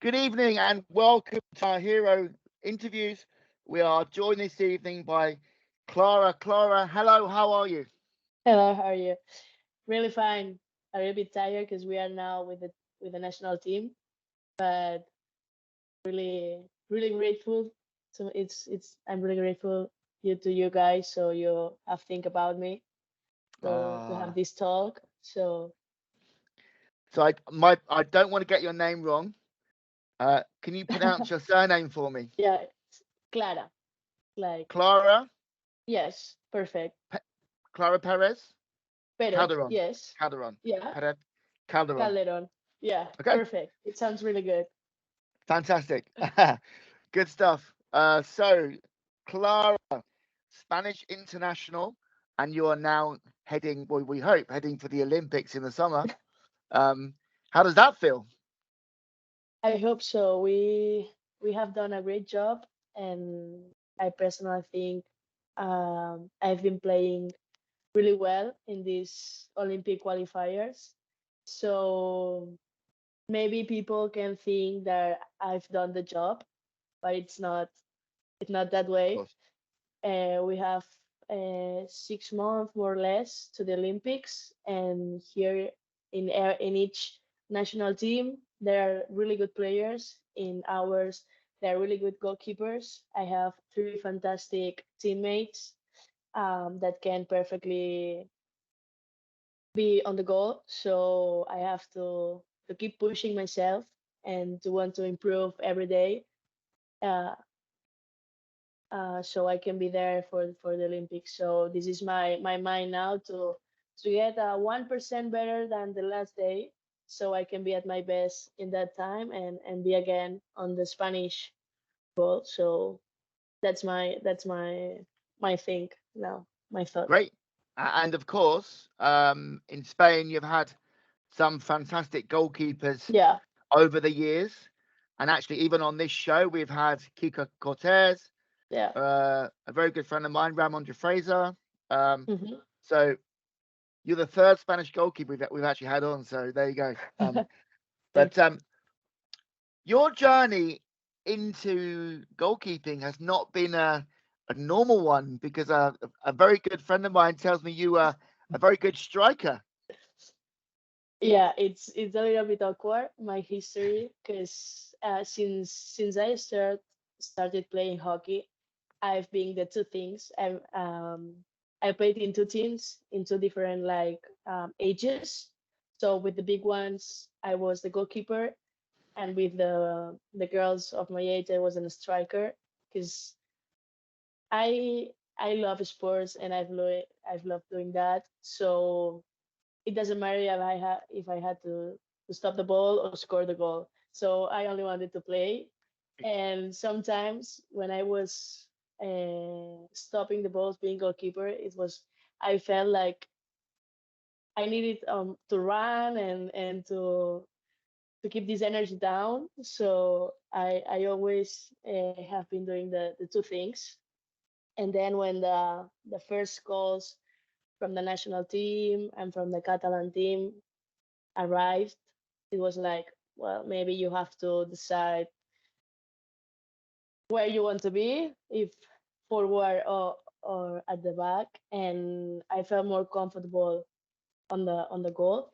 Good evening and welcome to our hero interviews. We are joined this evening by Clara. Clara, hello, how are you? Hello, how are you? Really fine. A little bit tired because we are now with the national team, but really grateful. So it's I'm really grateful to you guys. So you have think about me to have Ah, this talk. So so I don't want to get your name wrong. Can you pronounce your surname for me? yeah, it's Clara. Like Clara, yes, perfect. Pe- Clara Perez Pérez, Calderon, yes, Calderon, yeah, Perez Calderon. Calderón. Yeah, Okay, perfect. It sounds really good. fantastic, good stuff. So Clara, Spanish international, and you are now heading. Well, we hope heading for the Olympics in the summer. Um, how does that feel? I hope so. We have done a great job, and I personally think I've been playing really well in these Olympic qualifiers. So maybe people can think that I've done the job, but it's not that Of way. course. We have 6 months more or less to the Olympics, and here in each national team there are really good players. In ours, there are really good goalkeepers. I have three fantastic teammates that can perfectly be on the goal. So I have to keep pushing myself and to want to improve every day. Uh, so I can be there for the Olympics. So this is my mind now to get 1% better than the last day, so I can be at my best in that time and be again on the Spanish goal. So that's my thing now, my thought. Great. And of course, in Spain, you've had some fantastic goalkeepers Yeah, over the years. And actually, even on this show, we've had Kika Cortez, yeah. a very good friend of mine, Ramon de Fraser. Um, Hmm. so you're the third Spanish goalkeeper we've actually had on. So there you go. Thank But your journey into goalkeeping has not been a normal one because a very good friend of mine tells me you are a very good striker. Yeah, it's a little bit awkward my history because since I started playing hockey, I've been the two things. I played in two teams in two different like ages. So with the big ones, I was the goalkeeper, and with the girls of my age, I was a striker. Because I love sports and I've loved doing that. So it doesn't matter if I had to stop the ball or score the goal. So I only wanted to play. And sometimes when I was stopping the balls, being goalkeeper, I felt like I needed to run and to keep this energy down. So I always have been doing the two things. And then when the first calls from the national team and from the Catalan team arrived, it was like, well, maybe you have to decide where you want to be, if forward or at the back. And I felt more comfortable on the goal,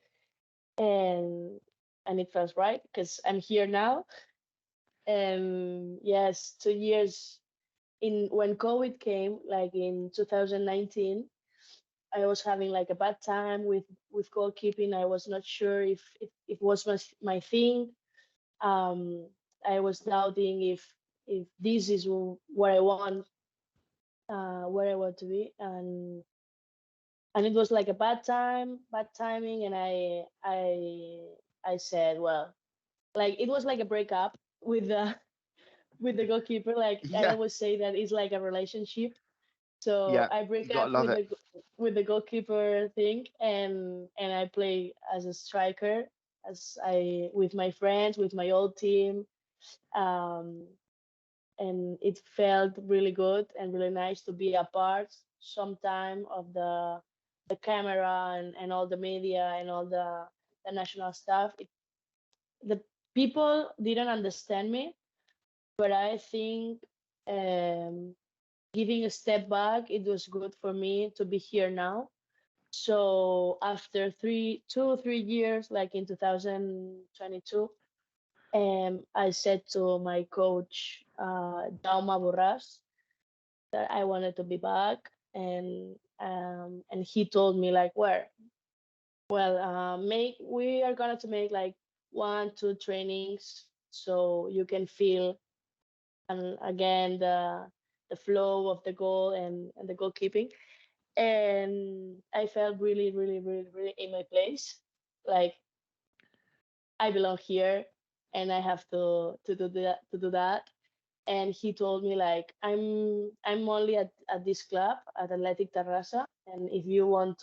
and and it felt right because I'm here now. And yes, 2 years in when COVID came, like in 2019, I was having like a bad time with goalkeeping. I was not sure if it was my thing. um I was doubting if this is where I want where I want to be. And it was like a bad timing, and I said, well, like it was like a breakup with the with the goalkeeper. Like I Yeah, always say that it's like a relationship. So yeah, I break you gotta up love it. with the goalkeeper thing, and I play as a striker, as I with my friends, with my old team. um and it felt really good and really nice to be a part sometime of the camera and all the media and all the national stuff. The people didn't understand me, but I think um, giving a step back, it was good for me to be here now. So after 3 years, like in 2022, I said to my coach, Jaume Borras, that I wanted to be back, and he told me like, where, well, make we are gonna to make like 1, 2 trainings so you can feel and again the flow of the goal and the goalkeeping. And I felt really, really, really, really in my place. Like I belong here, and I have to do that. And he told me like I'm only at this club at Athletic Terrassa, and if you want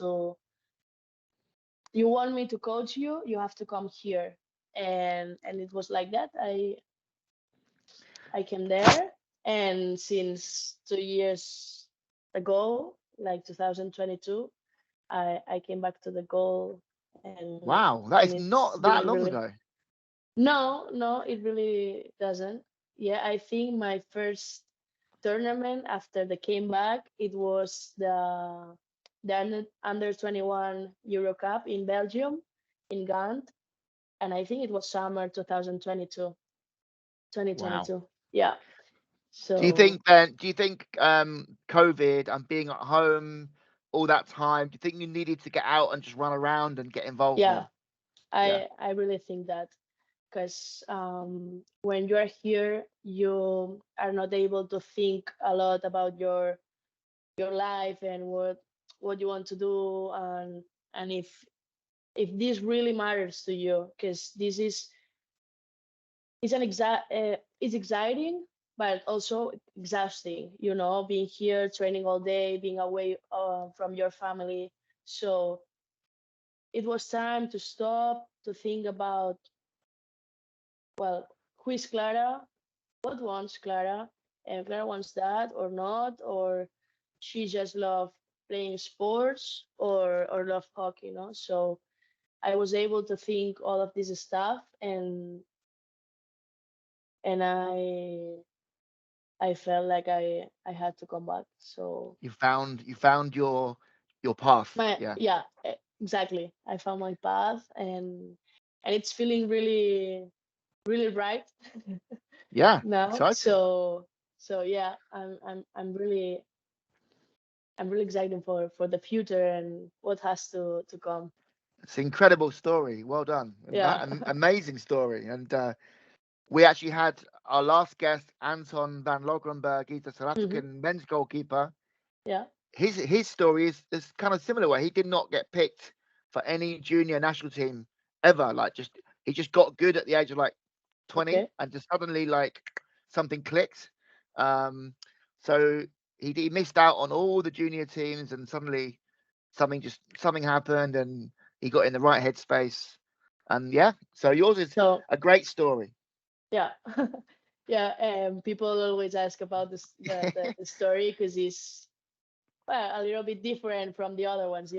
me to coach you, you have to come here. And it was like that. I came there, and since 2 years ago, like 2022, I came back to the goal, Wow, that and is it's not that been long really ago. no, it really doesn't. Yeah, I think my first tournament after the came back, it was the under 21 Euro Cup in Belgium, in Ghent, and I think it was summer 2022, Wow. 2022. Yeah. Do you So think then? Do you think COVID and being at home all that time? Do you think you needed to get out and just run around and get involved yeah, more? Yeah. I really think that, because when you are here, you are not able to think a lot about your life and what you want to do, and if this really matters to you, because this is it's exciting, but also exhausting, being here training all day, being away from your family. So it was time to stop, to think about, well, who is Clara, what wants Clara, and Clara wants that or not, or she just love playing sports or love hockey, So I was able to think all of this stuff, and I felt like I had to come back. So You found your path. my Yeah. yeah, exactly. I found my path, and it's feeling really, really right Yeah. now. Exciting. So yeah, I'm really excited for the future and what has to come. It's an incredible story. Well done. Yeah. Amazing story. And we actually had our last guest, Anton van Logrenberg. He's a South Hmm. African men's goalkeeper. Yeah. His story is kind of similar, where he did not get picked for any junior national team ever. Like he just got good at the age of like 20, Okay. and just suddenly like something clicked. Um, so he missed out on all the junior teams, and suddenly something happened, and he got in the right headspace. And yeah, so yours is So a great story. yeah. Yeah. People always ask about the story, because it's, well, a little bit different from the other ones.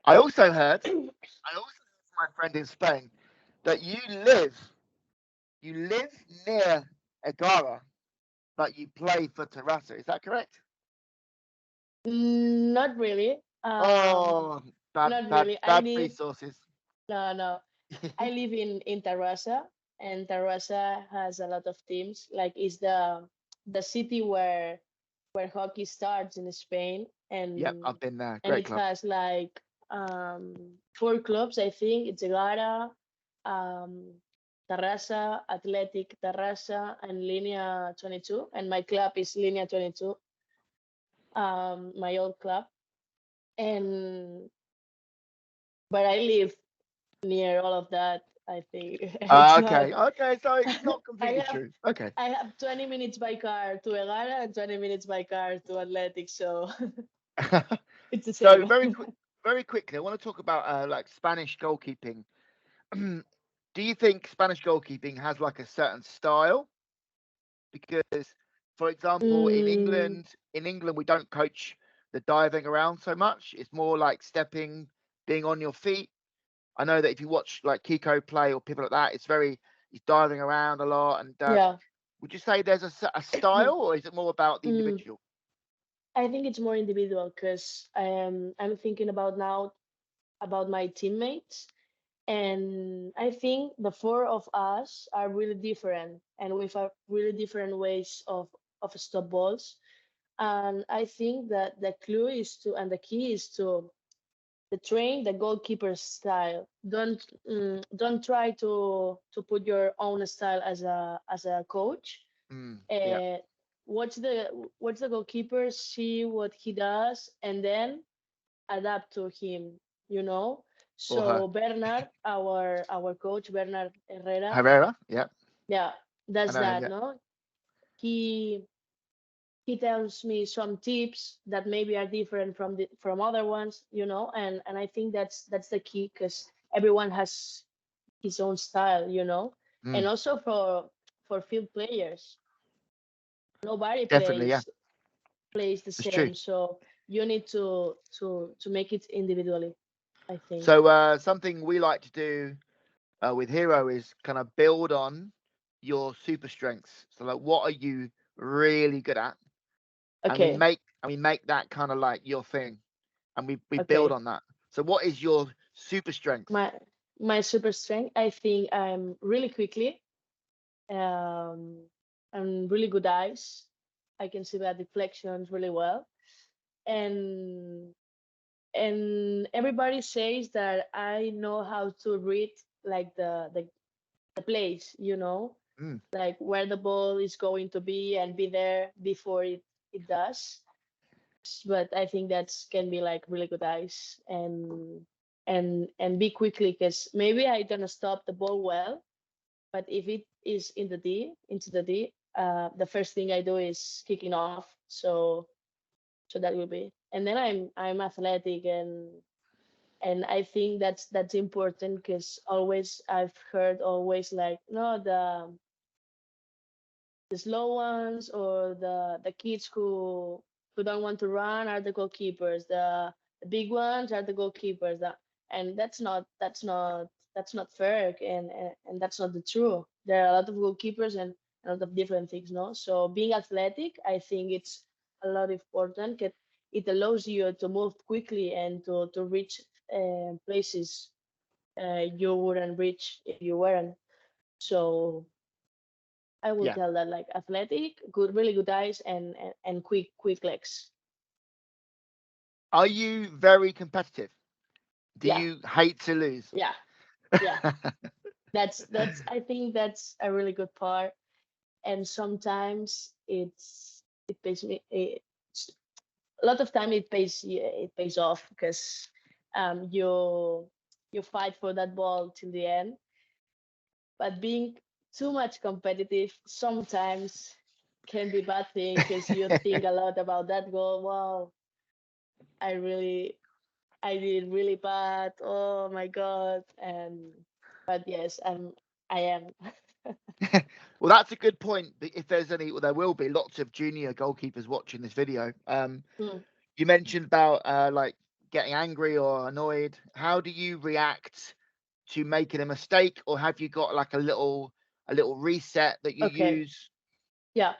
I also heard, from my friend in Spain, that you live near Egara, but you play for Terrassa. Is that correct? Not really. Oh, bad, Not bad, really. bad resources. No. I live in Tarrasa, and Tarrasa has a lot of teams. Like, it's the city where hockey starts in Spain, Yep, and I've been there. and Great it club. has like 4 clubs. I think it's Egara, um, Tarrasa, Athletic Tarrasa, and Linea 22. And my club is Linea 22, my old club. And but I live near all of that. I think it's not. Okay, okay, so it's not I completely have true. Okay. I have 20 minutes by car to Egara and 20 minutes by car to Athletics, so it's the So same. very quickly, I want to talk about like Spanish goalkeeping. Do you think Spanish goalkeeping has like a certain style? Because, for example, Mm, in England, we don't coach the diving around so much. It's more like stepping, being on your feet. I know that if you watch like Kiko play or people like that, it's very he's diving around a lot. And Yeah. would you say there's a style, or is it more about the Mm, individual? I think it's more individual because I'm thinking about now about my teammates, and I think the four of us are really different and with a really different ways of stop balls. And I think that the clue is to and the key is to train the goalkeeper style. Don't try to put your own style as a coach. Yeah. uh, watch the goalkeeper, see what he does, and then adapt to him. You know. Or her. So Bernard, our coach Bernard Herrera, Herrera. Yeah. yeah, I does know him. that. Yeah. No, he he tells me some tips that maybe are different from other ones. You know, and I think that's the key because everyone has his own style. You know, and Mm, also for field players, nobody definitely. Yeah. plays the It's true. same. So you need to make it individually, I think. So something we like to do with Hero is kind of build on your super strengths. So like, what are you really good at? Okay, And we make that kind of like your thing, and we build okay. on that. So what is your super strength? My my super strength, I think I'm really quickly, um and really good eyes. I can see the deflections really well. And everybody says that I know how to read like the place, you know, Mm, like where the ball is going to be and be there before it does. But I think that's can be like really good eyes and be quickly because maybe I don't stop the ball well, but if it is in the D into the D, the first thing I do is kicking off. So that will be, and then I'm athletic and I think that's important because always I've heard always like no the slow ones or the kids who don't want to run are the goalkeepers. The big ones are the goalkeepers. And that's not fair and that's not the true. There are a lot of goalkeepers and a lot of different things, no? So being athletic, I think it's a lot important. It allows you to move quickly and to reach places you wouldn't reach if you weren't. So I will yeah. tell that like athletic, good, really good eyes, and quick legs. Are you very competitive? Do Yeah, you hate to lose? yeah, yeah. That's I think that's a really good part. And sometimes it pays me a lot of time it pays off because you fight for that ball till the end. But being too much competitive sometimes can be bad thing because you think a lot about that goal. Wow, I really I did really bad. Oh my god. And but yes, I am. Well, that's a good point. If there's any, well, there will be lots of junior goalkeepers watching this video. Mm, You mentioned about like getting angry or annoyed. How do you react to making a mistake, or have you got like a little reset that you okay. use? Yeah.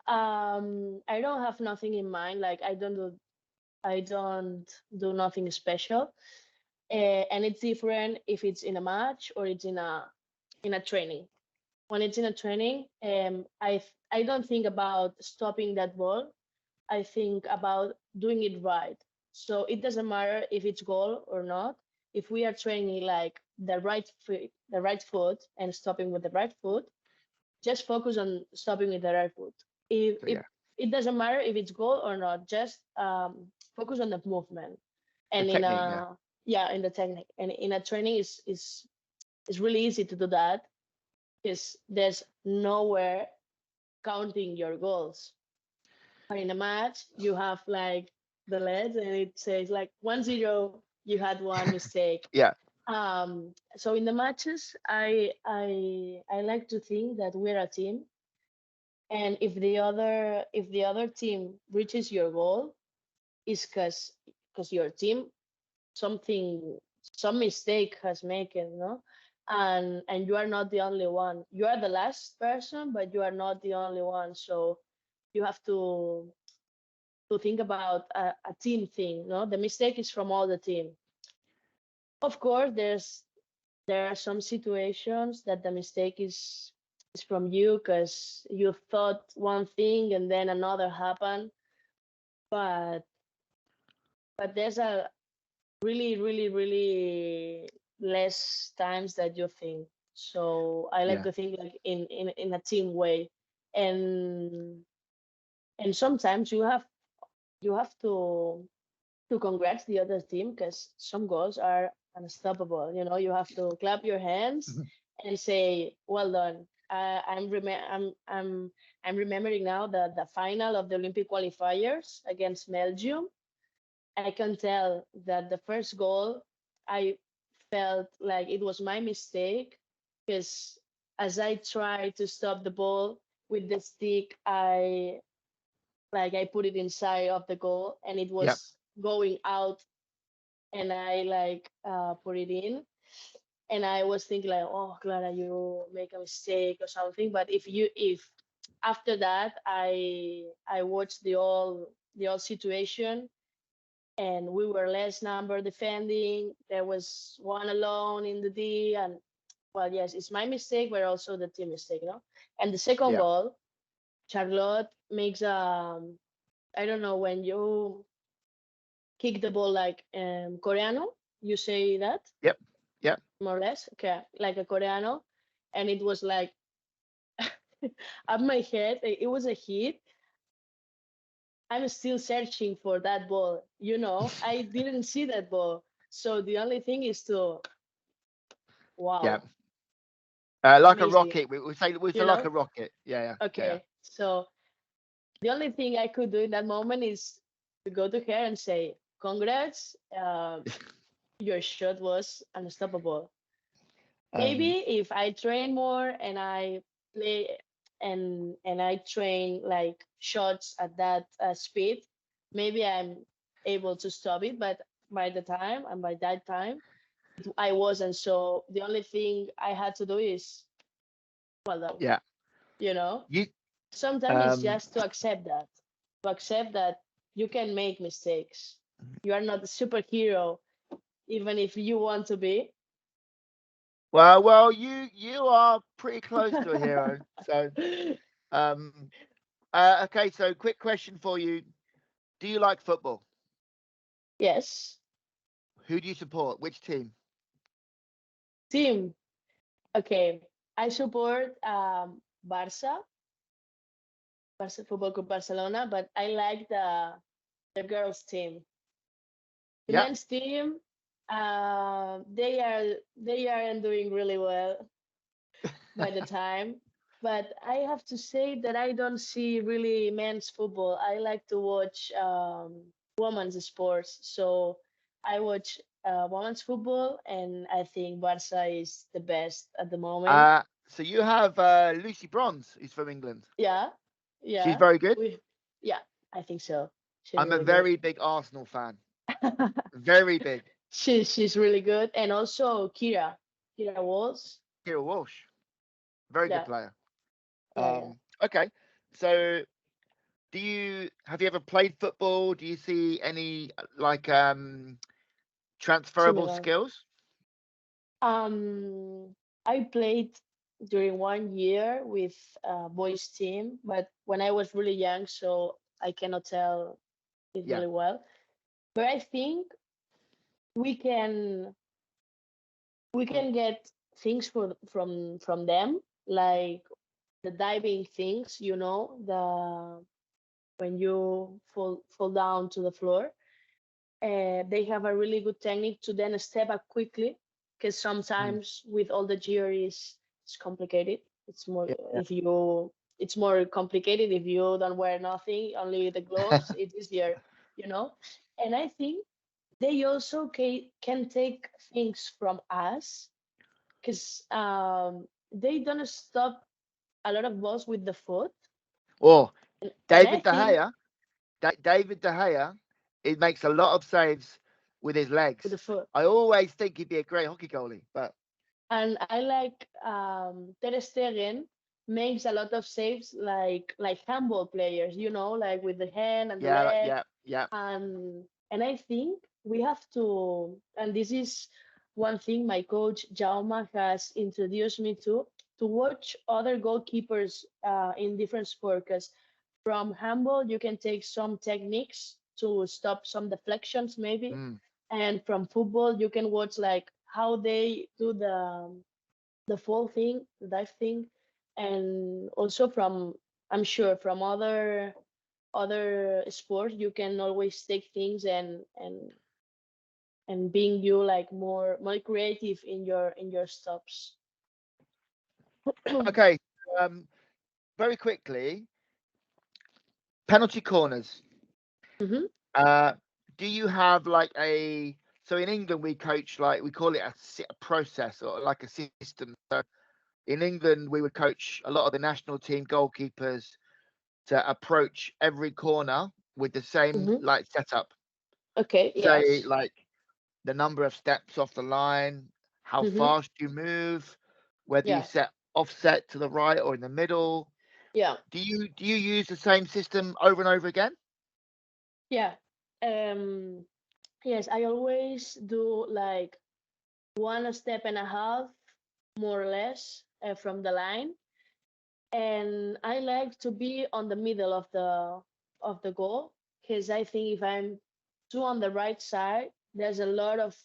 I don't have nothing in mind. Like I don't do nothing special. And it's different if it's in a match or it's in a training. When it's in a training, I don't think about stopping that ball. I think about doing it right. So it doesn't matter if it's goal or not. If we are training like the right foot and stopping with the right foot, just focus on stopping with the right foot. So If yeah, it doesn't matter if it's goal or not, just focus on the movement. the And in technique. Yeah, a yeah, in the technique and in a training is really easy to do that because there's nowhere counting your goals. But in a match, you have like the leads and it says like 1-0, you had one mistake. yeah, So in the matches, I like to think that we're a team, and if the other team reaches your goal, is because your team something some mistake has made, no? and you are not the only one. You are the last person, but you are not the only one. So you have to think about a team thing. No, the mistake is from all the team. Of course, there are some situations that the mistake is from you because you thought one thing and then another happened. But there's a really less times that you think. So I like Yeah. to think like in a team way, and sometimes you have to congrats the other team because some goals are unstoppable. You know, you have to clap your hands and say, "Well done." I'm remembering now the final of the Olympic qualifiers against Belgium. I can tell that the first goal, I felt like it was my mistake because as I tried to stop the ball with the stick, I put it inside of the goal and it Yep. was going out, and I put it in, and I was thinking like, oh, Clara, you make a mistake or something. But if after that I watched the all situation, and we were less number defending. There was one alone in the D, and well, yes, it's my mistake, but also the team mistake, you know. And the second Yeah. goal, Charlotte makes I don't know when you kick the ball like Coreano, you say that Yep. Yep. more or less, okay, like a Coreano, and it was like up my head. It was a hit. I'm still searching for that ball. You know, I didn't see that ball. So the only thing is to Yeah. wow, Like a amazing. rocket. We say we say You like know? a rocket. Yeah. Yeah. Yeah. Okay. So the only thing I could do in that moment is to go to her and say, "Congrats, your shot was unstoppable." Maybe Um. if I train more and I play and I train like shots at that speed, maybe I'm able to stop it. But by that time, I wasn't. So the only thing I had to do is well done. Yeah. You know, You. sometimes it's Um. just to accept that you can make mistakes. You are not a superhero, even if you want to be. Well. You are pretty close to a hero. So. Um. Okay. So, quick question for you: do you like football? Yes, Who do you support? Which team? team. Okay, I support Football Club Barcelona, but I like the girls team. The Yeah. men's team, they aren't doing really well by the time. But I have to say that I don't see really men's football. I like to watch women's sports. So I watch women's football, and I think Barca is the best at the moment. So you have Lucy Bronze, who's from England. Yeah, She's yeah, very good. we, yeah, I think so. She's I'm a really good. very big Arsenal fan. Very big. She's really good, and also Kira Walls. Kira Walsh, very good Yeah, player. yeah. Okay. So do you have you ever played football? Do you see any like transferable Similar. skills? Um, I played during 1 year with a boys team, but when I was really young, so I cannot tell it Yeah. really well. But I think we can we can get things from them, like the diving things, you know, the when you fall down to the floor. They have a really good technique to then step up quickly, because Mm. sometimes with all the gear is it's complicated. It's more Yeah. if you it's more complicated if you don't wear nothing, only the gloves. It's easier, you know. And I think they also can take things from us, because they don't stop a lot of balls with the foot, Or and I David De think Gea. David De Gea, it makes a lot of saves with his with the legs. foot. I always think he'd be a great hockey goalie, but And I like Ter Stegen makes a lot of saves like handball players, like with the hand and the Yeah, leg. yeah, yeah. And I think we have to, and this is one thing my coach Jaume has introduced me to watch other goalkeepers in different sports. Because from handball you can take some techniques to stop some deflections maybe, Mm. and from football you can watch like how they do the fall thing, the dive thing, and also from, I'm sure, from other sports you can always take things and being you like more creative in your stops. Okay. Um, very quickly, penalty corners. Hmm. Uh, do you have like so in England we coach, like we call it a process or like a system. So in England we would coach a lot of the national team goalkeepers to approach every corner with the same Hmm. like setup. Okay. Say Yes. like the number of steps off the line, how Hmm. fast you move, whether you Yeah. set offset to the right or in the middle. Yeah. Do you use the same system over and over again? Yeah. um yes, I always do like one step and a half more or less from the line, and I like to be on the middle of the goal, because I think if I'm too on the right side, there's a lot of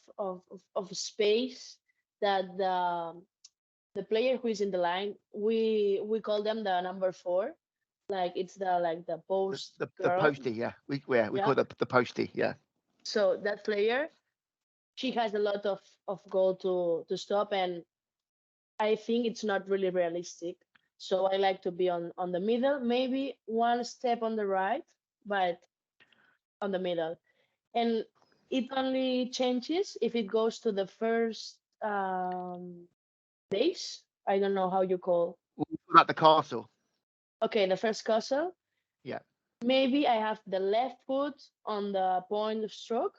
space that the player who is in the line, we call them the number four, like it's the The post the, the girl. postie, yeah. We call Yeah. it the postie, yeah. So that player, she has a lot of goal to stop, and I think it's not really realistic. So I like to be on the middle, maybe one step on the right, but on the middle. And it only changes if it goes to the first base. I don't know how you call. We call that the castle. Okay, the first castle. Yeah. Maybe I have the left foot on the point of stroke,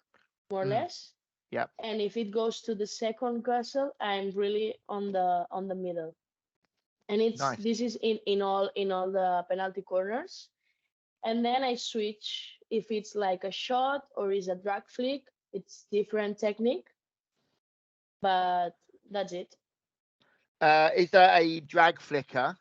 more or Mm, less. yeah. And if it goes to the second castle, I'm really on the middle. And it's Nice. this is in all the penalty corners. And then I switch if it's like a shot or is a drag flick. It's different technique, but that's it. Is there a drag flicker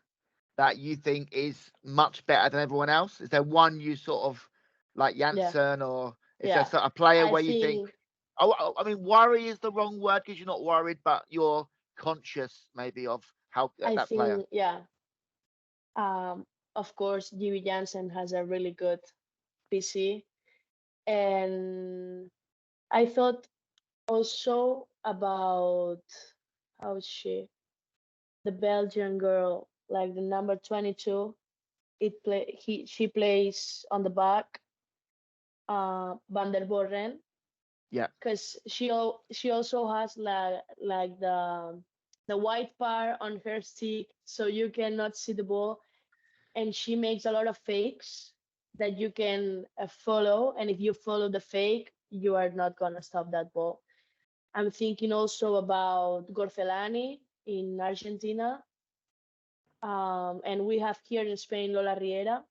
that you think is much better than everyone else? Is there one you sort of like Yeah, Janssen, or is there yeah. sort of a player I where you think, think oh, I mean, worry is the wrong word because you're not worried, but you're conscious maybe of how I that player. think yeah. Of course, Jimmy Jansen has a really good PC, and I thought also about how is she, the Belgian girl, like the number 22. She plays on the back, Van der Borren, Yeah, because she also has like the white part on her stick, so you cannot see the ball, and she makes a lot of fakes that you can follow, and if you follow the fake, you are not gonna stop that ball. I'm thinking also about Gorcelani in Argentina, and we have here in Spain Lola Riera.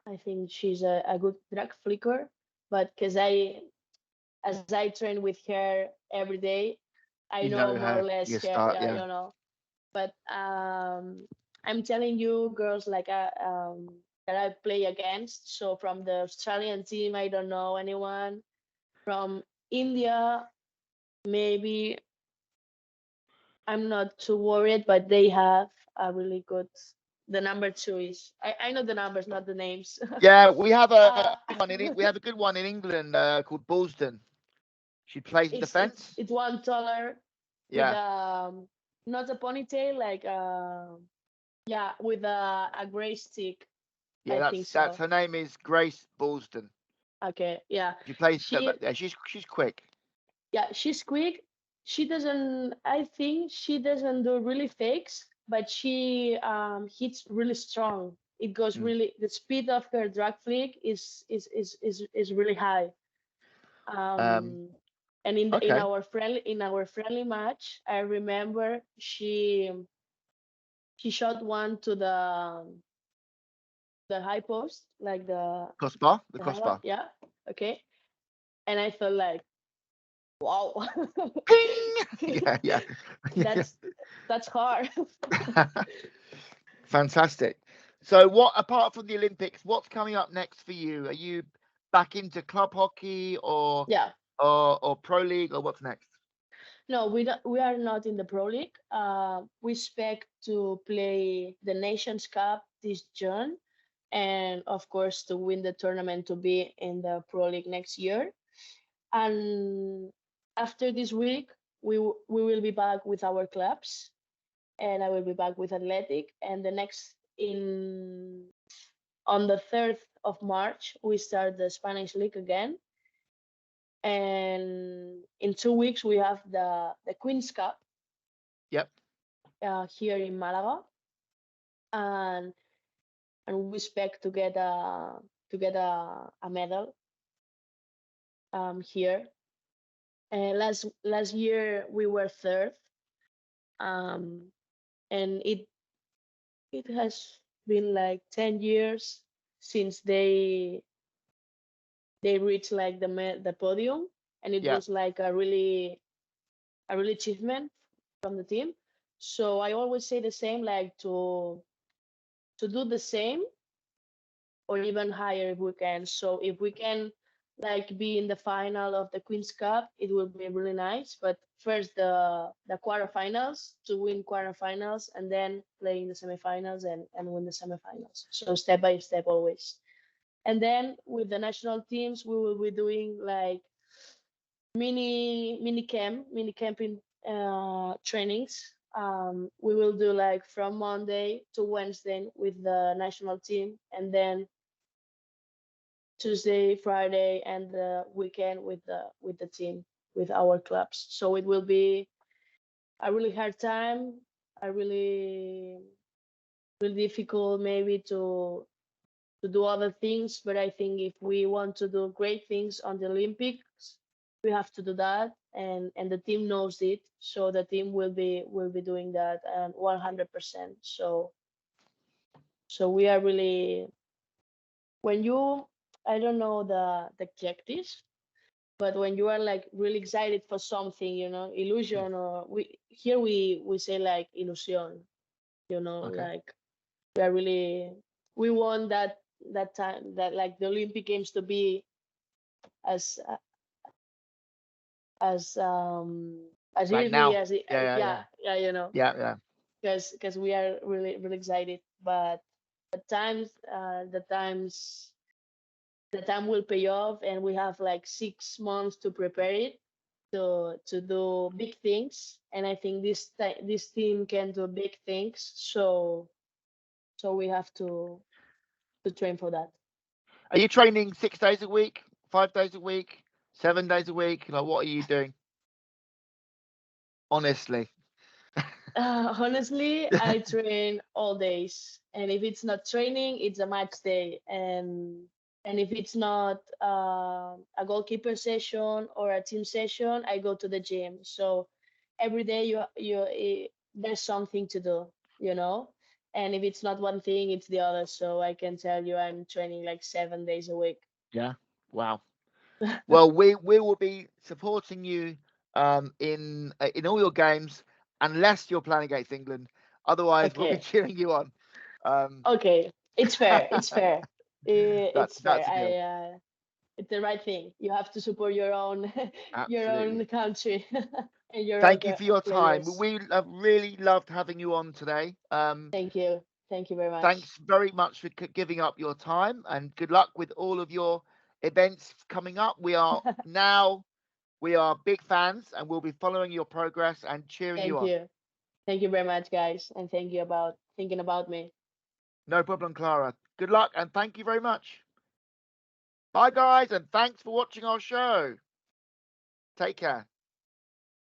I think she's a good drag flicker, but because as I train with her every day, I you know know more or her. less You her. start, Yeah, yeah. But I'm telling you, girls, like that I play against. So from the Australian team, I don't know anyone. From India, maybe I'm not too worried, but they have a really good. The number two is I know the numbers, not the names. Yeah, we have uh, we have a good one in England called Bullston. She plays in it's defence. it's one taller with Yeah, not a ponytail, like yeah, with a gray stick. yeah. I think That's so. her name is Grace Bullston. Okay, yeah. She plays. She Yeah, she's quick. Yeah, she's quick. She doesn't. I think she doesn't do really fakes, but she hits really strong. It goes Mm. really. The speed of her drag flick is really high. Um, Um, And in Okay. our friendly match, I remember she shot one to the high post, like Crossbar, the the high one. crossbar. Yeah. Okay. And I felt like, wow, Ping! Yeah, yeah. that's that's hard. Fantastic. So, what apart from the Olympics, what's coming up next for you? Are you back into club hockey Yeah. or pro league, or what's next? No, we are not in the Pro League. We expect to play the Nations Cup this June, and of course to win the tournament to be in the Pro League next year. And after this week, we will be back with our clubs, and I will be back with Athletic. And the next in on the 3rd of March, we start the Spanish League again. And in 2 weeks, we have the Queen's Cup Yep. here in Malaga, and we expect to get a medal here. And last year we were third, um, and it has been like 10 years since they reached like the podium, and it Yeah. was like a really achievement from the team. So I always say the same, like to do the same or even higher if we can. So if we can like be in the final of the Queen's Cup, it will be really nice. But first the quarterfinals to win quarterfinals, and then play in the semifinals and win the semifinals. So step by step always. And then with the national teams, we will be doing like mini camping trainings. We will do like from Monday to Wednesday with the national team, and then Tuesday, Friday, and the weekend with the team, with our clubs. So it will be a really hard time, a really difficult maybe to do other things. But I think if we want to do great things on the Olympics, we have to do that, and the team knows it. So the team will be doing that 100%. So we are really, when you, I don't know the objectives, but when you are like really excited for something, illusion, or we say like illusion, Okay. like we are really, we want that time, that like the Olympic Games to be as as um as Like early now. as it, Yeah, yeah, yeah, yeah. yeah, Yeah, yeah. because we are really really excited. But the times the time will pay off, and we have like 6 months to prepare it, to do big things. And I think this team can do big things. So we have to train for that. Are you training 6 days a week, 5 days a week, 7 days a week? Like, what are you doing? Honestly. Honestly, I train all days, and if it's not training, it's a match day. And if it's not a goalkeeper session or a team session, I go to the gym. So every day there's something to do, you know. And if it's not one thing, it's the other. So I can tell you, I'm training like 7 days a week. Yeah. Wow. Well, we will be supporting you in all your games, unless you're playing against England. Otherwise, we'll be Okay, cheering you on. Um, okay, it's fair. It's fair. It's fair. that's a deal. It's the right thing. You have to support your own your Absolutely. own country and your own Thank you for your time. players. We have really loved having you on today. Thank you very much. Thanks very much for giving up your time, and good luck with all of your events coming up. We are big fans, and we'll be following your progress and cheering you Thank on. you. Thank you very much, guys, and thank you about thinking about me. No problem, Clara. Good luck, and thank you very much. Bye, guys, and thanks for watching our show. Take care.